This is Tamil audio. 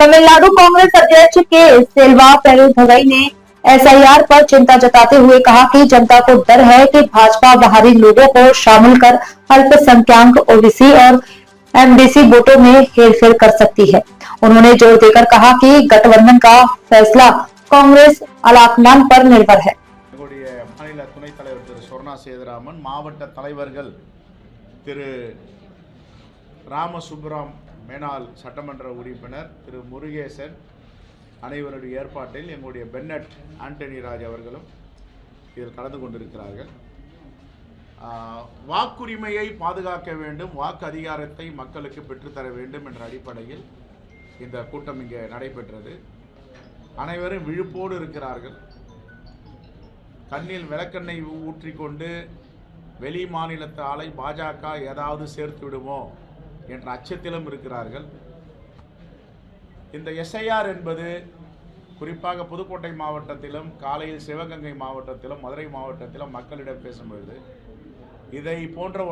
तमिलनाडु कांग्रेस अध्यक्ष के सेल्वा पेरुंथवई ने एसआईआर पर चिंता जताते हुए कहा कि जनता को डर है कि भाजपा बाहरी लोगों को शामिल कर अल्पसंख्यक ओबीसी और एमडीसी वोटों में हेरफेर कर सकती है। उन्होंने जोर देकर कहा कि गठबंधन का फैसला कांग्रेस आलाकमान पर निर्भर है। மாநில துணைத் தலைவர் திரு சொர்ணா சேதுராமன், மாவட்ட தலைவர்கள் திரு ராமசுப்ராம், மேனாள் சட்டமன்ற உறுப்பினர் திரு முருகேசன் அனைவருடைய ஏற்பாட்டில் எங்களுடைய பென்னட் ஆண்டனி ராஜ் அவர்களும் இதில் கலந்து கொண்டிருக்கிறார்கள். வாக்குரிமையை பாதுகாக்க வேண்டும், வாக்கு அதிகாரத்தை மக்களுக்கு பெற்றுத்தர வேண்டும் என்ற அடிப்படையில் இந்த கூட்டம் இங்கே நடைபெற்றது. அனைவரும் விழிப்போடு இருக்கிறார்கள். கண்ணில் விளக்கெண்ணெய் ஊற்றிக்கொண்டு வெளி மாநிலத்து ஆளை பாஜக ஏதாவது சேர்த்து விடுமோ என்ற அச்சத்திலும் இருக்கிறார்கள். இந்த எஸ்ஐஆர் என்பது குறிப்பாக புதுக்கோட்டை மாவட்டத்திலும் காலையில் சிவகங்கை மாவட்டத்திலும் மதுரை மாவட்டத்திலும் மக்களிடம் பேசும்பொழுது இதை போன்ற